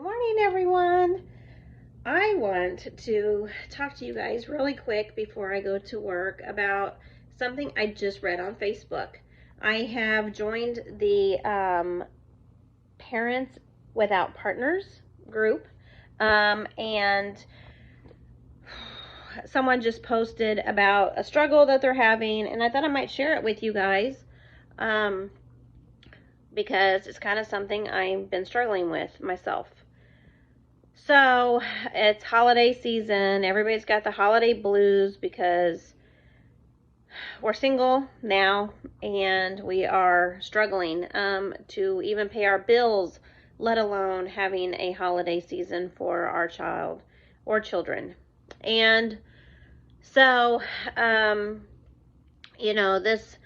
Morning, everyone. I want to talk to you guys really quick before I go to work about something I just read on Facebook. I have joined the Parents Without Partners group, and someone just posted about a struggle that they're having, and I thought I might share it with you guys because it's kind of something I've been struggling with myself. So it's holiday season. Everybody's got the holiday blues because we're single now and we are struggling to even pay our bills, let alone having a holiday season for our child or children. And so, this,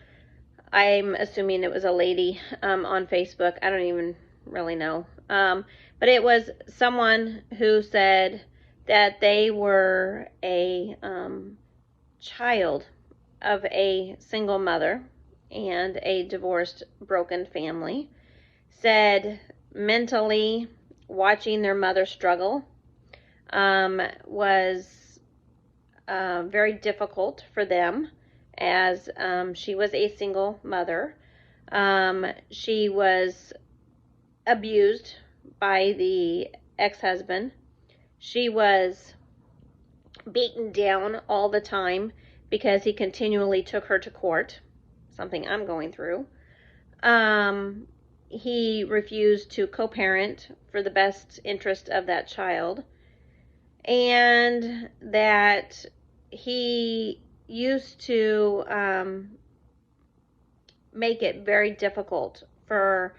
I'm assuming it was a lady on Facebook. I don't even really know. But it was someone who said that they were a child of a single mother and a divorced, broken family. Said mentally watching their mother struggle was very difficult for them, as she was a single mother. She was abused by the ex-husband. She was beaten down all the time because he continually took her to court, something I'm going through. He refused to co-parent for the best interest of that child, and that he used to make it very difficult for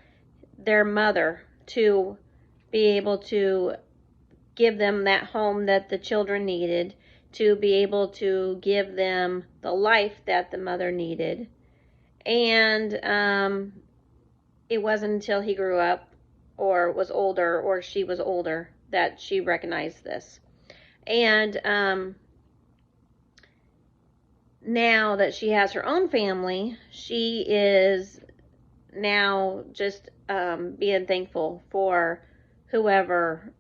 their mother to be able to give them that home that the children needed, to be able to give them the life that the mother needed. And it wasn't until he grew up or was older, or she was older, that she recognized this. And now that she has her own family, she is now just being thankful for whoever,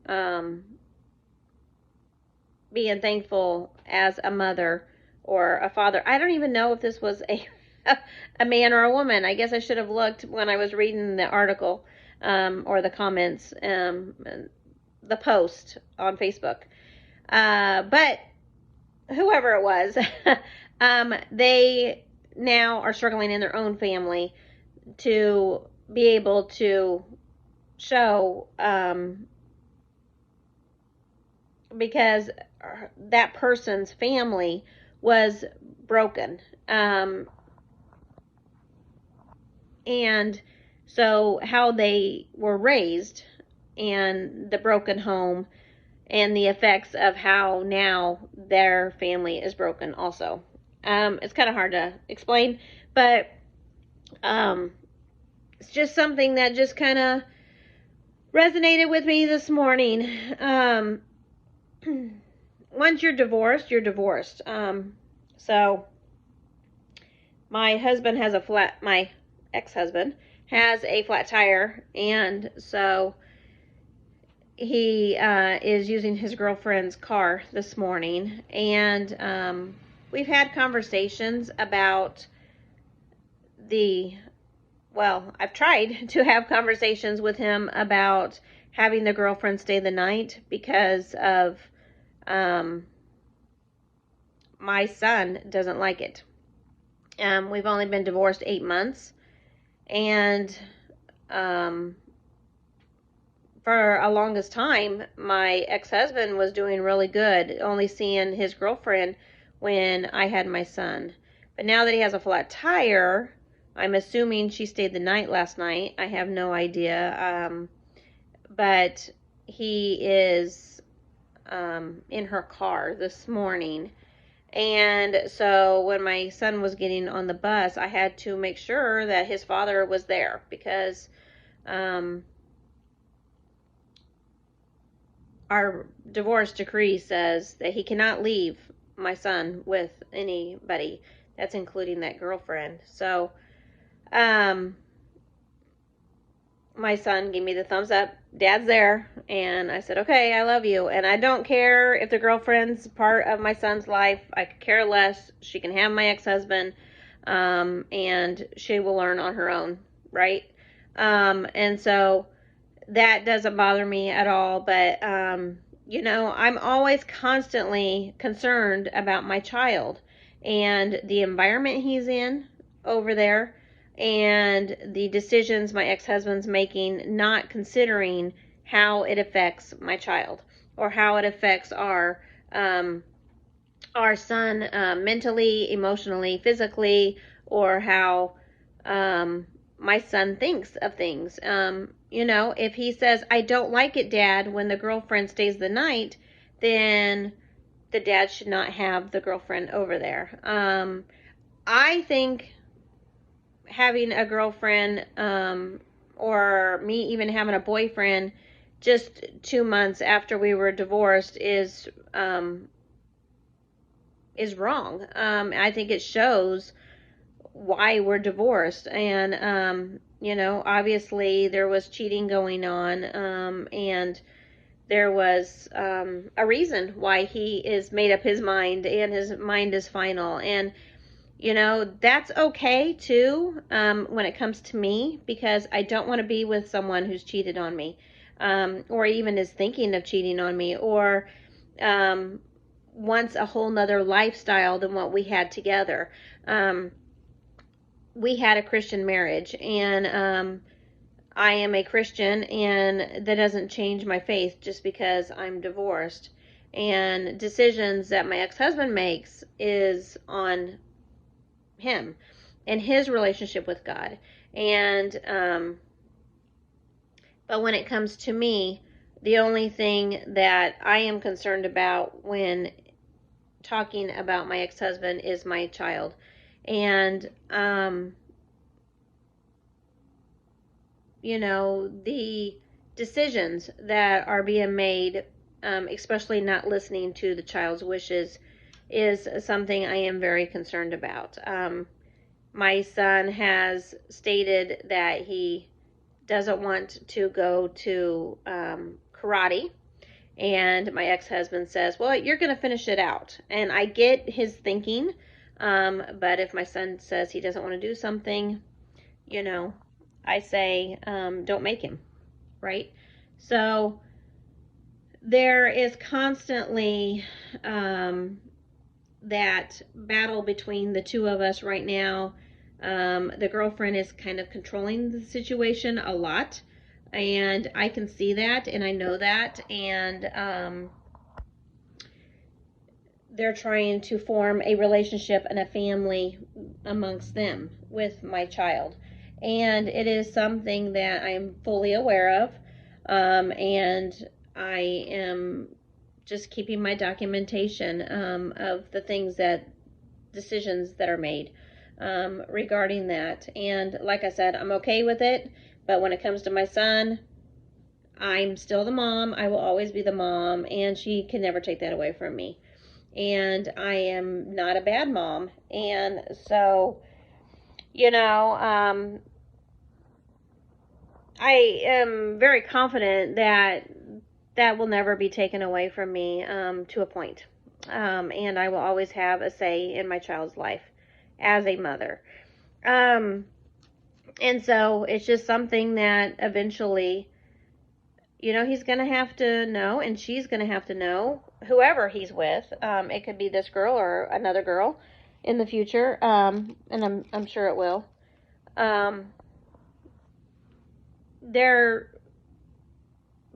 being thankful as a mother or a father. I don't even know if this was a man or a woman. I guess I should have looked when I was reading the article or the comments, the post on Facebook. But whoever it was, they now are struggling in their own family to be able to show, because that person's family was broken. And so how they were raised and the broken home and the effects of how now their family is broken also. It's kind of hard to explain, but it's just something that just kind of resonated with me this morning. Once you're divorced, you're divorced. So my husband has my ex-husband has a flat tire, and so he is using his girlfriend's car this morning, and we've had conversations about I've tried to have conversations with him about having the girlfriend stay the night because of my son doesn't like it. We've only been divorced 8 months, and for a longest time, my ex-husband was doing really good, only seeing his girlfriend when I had my son. But now that he has a flat tire, I'm assuming she stayed the night last night. I have no idea. But he is in her car this morning. And so when my son was getting on the bus, I had to make sure that his father was there, because our divorce decree says that he cannot leave my son with anybody. That's including that girlfriend. So my son gave me the thumbs up. Dad's there. And I said, okay, I love you. And I don't care if the girlfriend's part of my son's life. I could care less. She can have my ex-husband. And she will learn on her own, right? And so that doesn't bother me at all. But, you know, I'm always constantly concerned about my child and the environment he's in over there and the decisions my ex-husband's making, not considering how it affects my child or how it affects our son mentally, emotionally, physically, or how my son thinks of things. You know, if he says, I don't like it, Dad, when the girlfriend stays the night, then the dad should not have the girlfriend over there. I think having a girlfriend or me even having a boyfriend just 2 months after we were divorced is wrong. I think it shows why we're divorced. And, you know, obviously there was cheating going on, and there was a reason why he is made up his mind, and his mind is final. And, you know, that's okay too, when it comes to me, because I don't want to be with someone who's cheated on me, or even is thinking of cheating on me, or wants a whole nother lifestyle than what we had together. We had a Christian marriage, and I am a Christian, and that doesn't change my faith just because I'm divorced. And decisions that my ex-husband makes is on him and his relationship with God. And but when it comes to me, the only thing that I am concerned about when talking about my ex-husband is my child. And you know, the decisions that are being made, especially not listening to the child's wishes, is something I am very concerned about. My son has stated that he doesn't want to go to karate, and my ex-husband says, well, you're going to finish it out. And I get his thinking, but if my son says he doesn't want to do something, you know, I say, don't make him, right? So there is constantly that battle between the two of us right now. The girlfriend is kind of controlling the situation a lot, and I can see that, and I know that, and they're trying to form a relationship and a family amongst them with my child. And it is something that I'm fully aware of, and I am just keeping my documentation of the decisions that are made regarding that. And like I said, I'm okay with it, but when it comes to my son, I'm still the mom. I will always be the mom, and she can never take that away from me. And I am not a bad mom. And so, you know, I am very confident that that will never be taken away from me, to a point. And I will always have a say in my child's life as a mother. And so it's just something that eventually, you know, he's going to have to know, and she's going to have to know, whoever he's with. It could be this girl or another girl in the future, and I'm sure it will.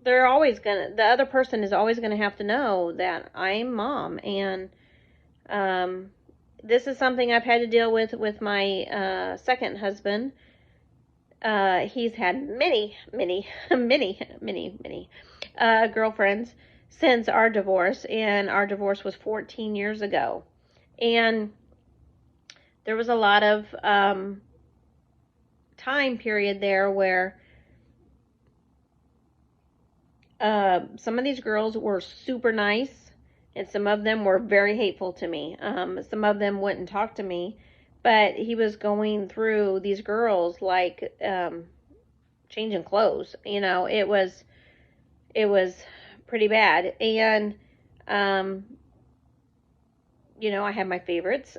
They're always gonna, the other person is always gonna have to know that I'm mom. And this is something I've had to deal with my second husband. He's had many girlfriends since our divorce, and our divorce was 14 years ago. And there was a lot of time period there where some of these girls were super nice, and some of them were very hateful to me. Some of them wouldn't talk to me, but he was going through these girls like changing clothes. It was pretty bad. And, I have my favorites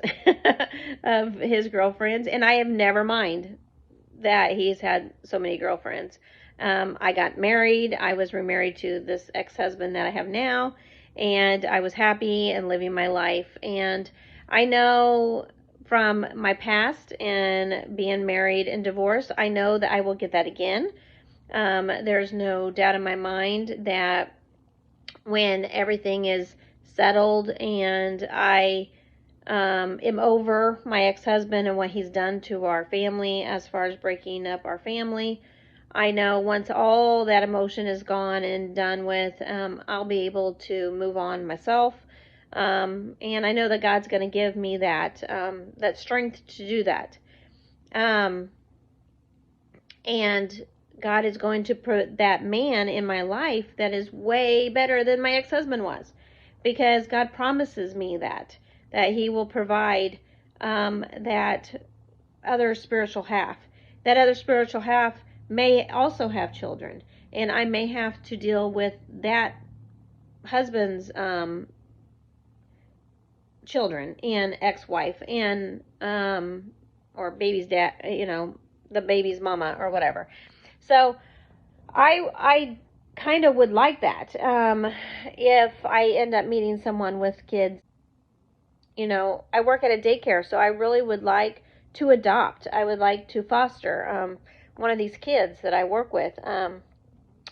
of his girlfriends, and I have never mind that he's had so many girlfriends. I got married. I was remarried to this ex-husband that I have now, and I was happy and living my life. And I know from my past and being married and divorced, I know that I will get that again. There's no doubt in my mind that when everything is settled and I am over my ex-husband and what he's done to our family as far as breaking up our family, I know once all that emotion is gone and done with, I'll be able to move on myself. And I know that God's going to give me that strength to do that. And God is going to put that man in my life that is way better than my ex-husband was, because God promises me that he will provide that other spiritual half. That other spiritual half may also have children, and I may have to deal with that husband's children and ex-wife and or baby's dad, the baby's mama or whatever. So I kind of would like that. If I end up meeting someone with kids, I work at a daycare, so I really would like to adopt. I would like to foster one of these kids that I work with. And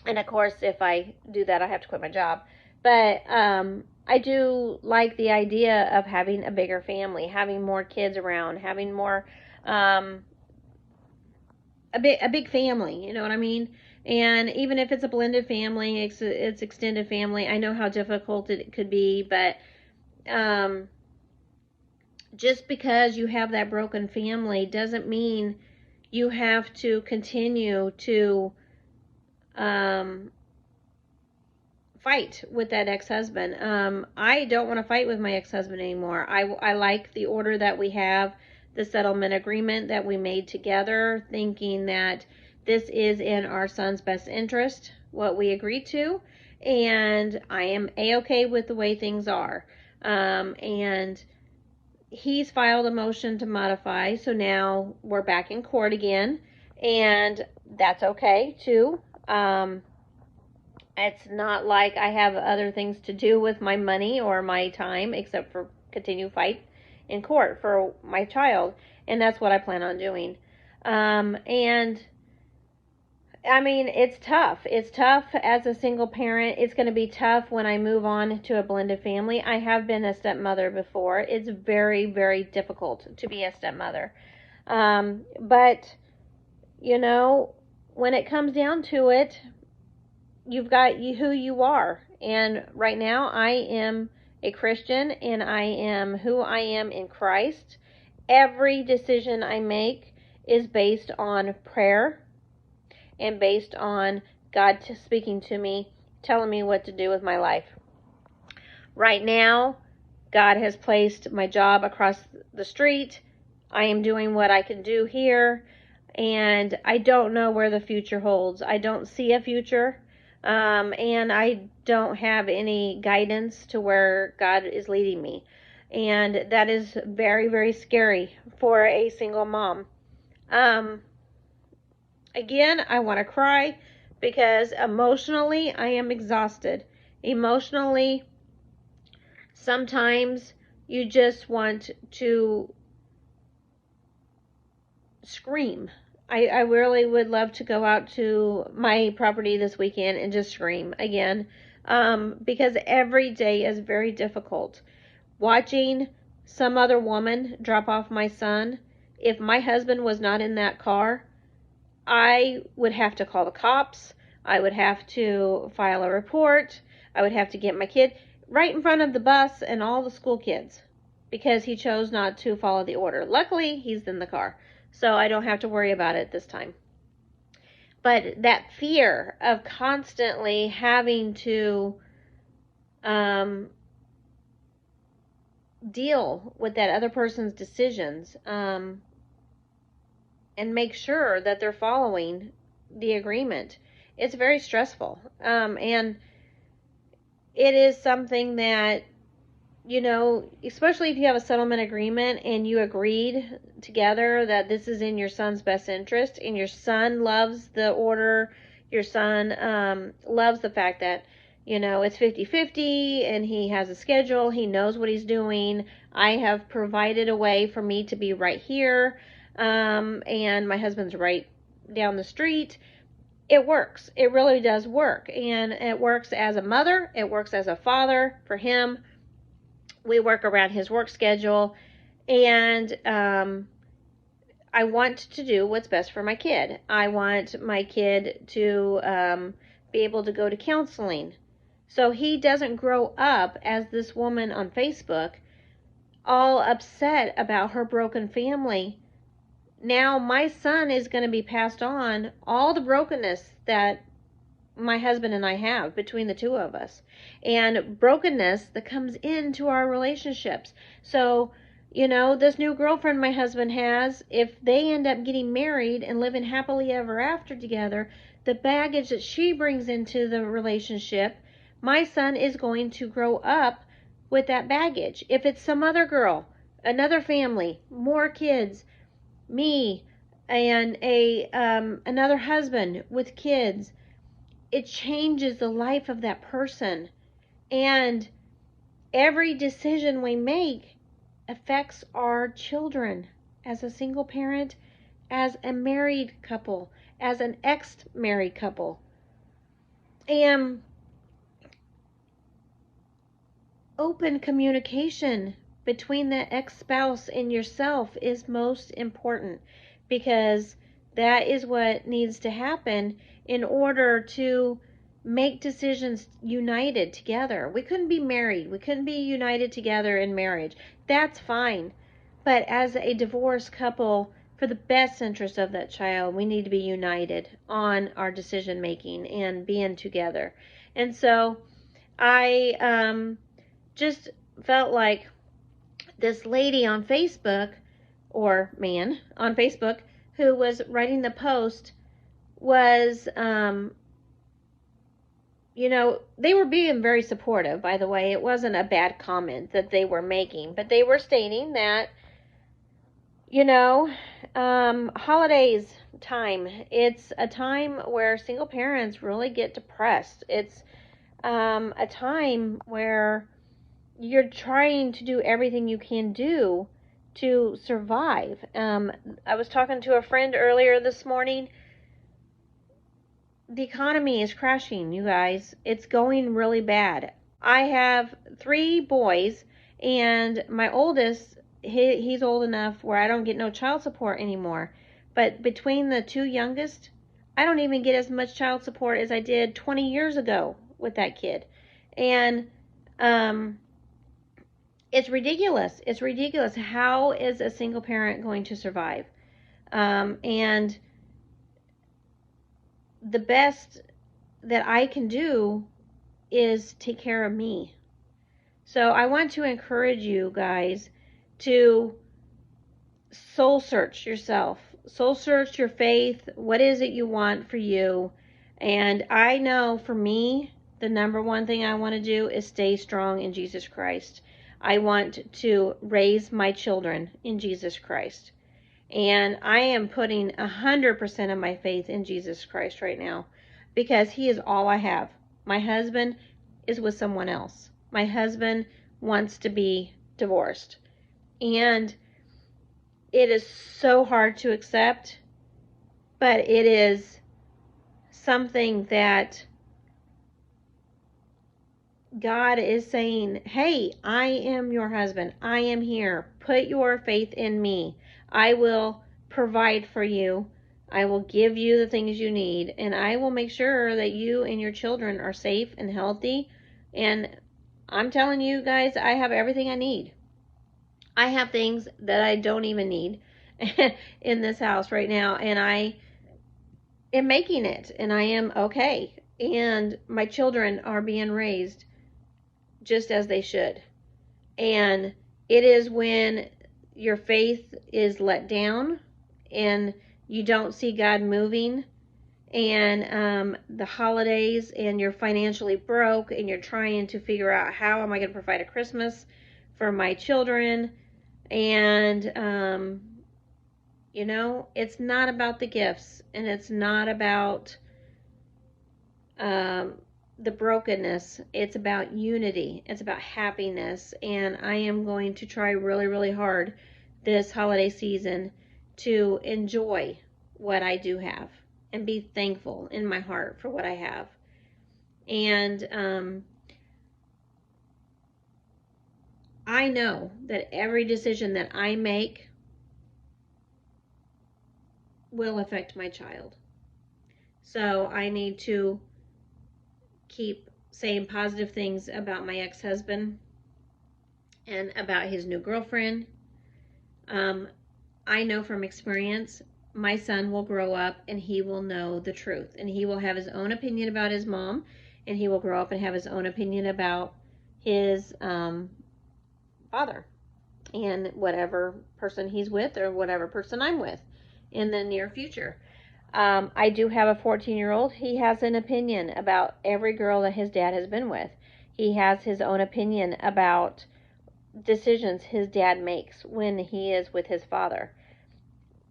of course, if I do that, I have to quit my job. But I do like the idea of having a bigger family, having more kids around, having more a big family. You know what I mean? And even if it's a blended family, it's extended family. I know how difficult it could be, but just because you have that broken family doesn't mean you have to continue to fight with that ex-husband. I don't want to fight with my ex-husband anymore. I like the order that we have, the settlement agreement that we made together, thinking that this is in our son's best interest, what we agreed to, and I am A-okay with the way things are. And he's filed a motion to modify, so now we're back in court again, and that's okay too. It's not like I have other things to do with my money or my time except for continue fight in court for my child, and that's what I plan on doing. And I mean, it's tough. It's tough as a single parent. It's going to be tough when I move on to a blended family. I have been a stepmother before. It's very, very difficult to be a stepmother. But, when it comes down to it, you've got who you are. And right now, I am a Christian, and I am who I am in Christ. Every decision I make is based on prayer and based on God speaking to me, telling me what to do with my life. Right now, God has placed my job across the street. I am doing what I can do here, and I don't know where the future holds. I don't see a future, and I don't have any guidance to where God is leading me. And that is very, very scary for a single mom. Again, I want to cry because emotionally I am exhausted. Emotionally, sometimes you just want to scream. I really would love to go out to my property this weekend and just scream again, because every day is very difficult. Watching some other woman drop off my son, if my husband was not in that car, I would have to call the cops. I would have to file a report. I would have to get my kid right in front of the bus and all the school kids because he chose not to follow the order. Luckily, he's in the car, so I don't have to worry about it this time. But that fear of constantly having to deal with that other person's decisions and make sure that they're following the agreement. It's very stressful. And it is something that, especially if you have a settlement agreement and you agreed together that this is in your son's best interest, and your son loves the order, your son loves the fact that, it's 50-50 and he has a schedule, he knows what he's doing. I have provided a way for me to be right here, and my husband's right down the street. It works. It really does work. And it works as a mother, it works as a father for him. We work around his work schedule, and I want to do what's best for my kid. I want my kid to be able to go to counseling, so he doesn't grow up as this woman on Facebook, all upset about her broken family. Now my son is going to be passed on all the brokenness that my husband and I have between the two of us, and brokenness that comes into our relationships. So, this new girlfriend my husband has, if they end up getting married and living happily ever after together, the baggage that she brings into the relationship, my son is going to grow up with that baggage. If it's some other girl, another family, more kids, me, and another husband with kids, it changes the life of that person. And every decision we make affects our children, as a single parent, as a married couple, as an ex-married couple. And open communication between the ex-spouse and yourself is most important, because that is what needs to happen in order to make decisions united together. We couldn't be married. We couldn't be united together in marriage. That's fine. But as a divorced couple, for the best interest of that child, we need to be united on our decision making and being together. And so I just felt like this lady on Facebook, or man on Facebook, who was writing the post was, they were being very supportive, by the way. It wasn't a bad comment that they were making, but they were stating that, holidays time, it's a time where single parents really get depressed. It's a time where you're trying to do everything you can do to survive. I was talking to a friend earlier this morning. The economy is crashing, you guys. It's going really bad. I have 3 boys, and my oldest, he's old enough where I don't get no child support anymore. But between the 2 youngest, I don't even get as much child support as I did 20 years ago with that kid. And it's ridiculous. It's ridiculous. How is a single parent going to survive? And the best that I can do is take care of me. So I want to encourage you guys to soul search yourself. Soul search your faith. What is it you want for you? And I know for me, the number one thing I want to do is stay strong in Jesus Christ. I want to raise my children in Jesus Christ. And I am putting 100% of my faith in Jesus Christ right now, because he is all I have. My husband is with someone else. My husband wants to be divorced. And it is so hard to accept, but it is something that God is saying, hey, I am your husband. I am here. Put your faith in me. I will provide for you. I will give you the things you need, and I will make sure that you and your children are safe and healthy. And I'm telling you guys, I have everything I need. I have things that I don't even need in this house right now, and I am making it, and I am okay. And my children are being raised just as they should. And it is when your faith is let down and you don't see God moving and the holidays, and you're financially broke, and you're trying to figure out, how am I going to provide a Christmas for my children? And it's not about the gifts, and it's not about the brokenness. It's about unity. It's about happiness. And I am going to try really, really hard this holiday season to enjoy what I do have and be thankful in my heart for what I have. And I know that every decision that I make will affect my child. So I need to keep saying positive things about my ex-husband and about his new girlfriend. I know from experience, my son will grow up and he will know the truth, and he will have his own opinion about his mom, and he will grow up and have his own opinion about his father and whatever person he's with, or whatever person I'm with in the near future. I do have a 14-year-old. He has an opinion about every girl that his dad has been with. He has his own opinion about decisions his dad makes when he is with his father.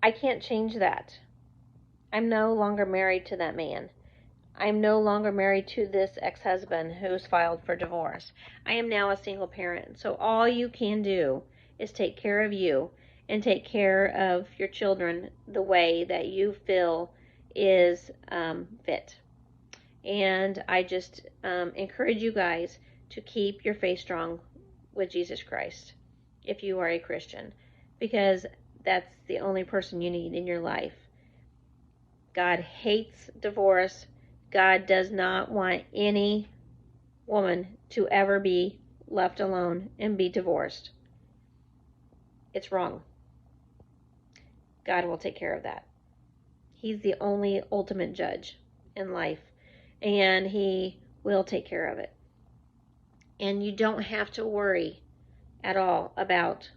I can't change that. I'm no longer married to that man. I'm no longer married to this ex-husband who's filed for divorce. I am now a single parent. So all you can do is take care of you and take care of your children the way that you feel is fit. And I just encourage you guys to keep your faith strong with Jesus Christ if you are a Christian, because that's the only person you need in your life. God hates divorce. God does not want any woman to ever be left alone and be divorced. It's wrong. God will take care of that. He's the only ultimate judge in life, and he will take care of it. And you don't have to worry at all about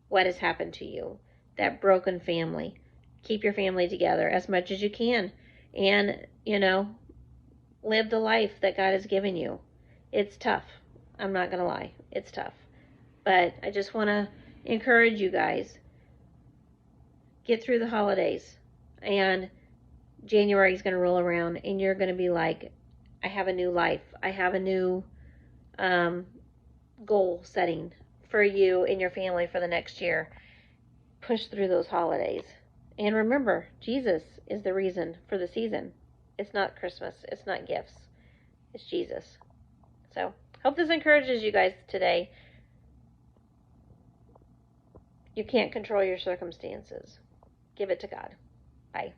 what has happened to you, that broken family. Keep your family together as much as you can, and live the life that God has given you. It's tough. I'm not gonna lie, it's tough, but I just want to encourage you guys, get through the holidays, and January is going to roll around, and you're going to be like, I have a new life. I have a new goal setting for you and your family for the next year. Push through those holidays. And remember, Jesus is the reason for the season. It's not Christmas. It's not gifts. It's Jesus. So, hope this encourages you guys today. You can't control your circumstances. Give it to God. Bye.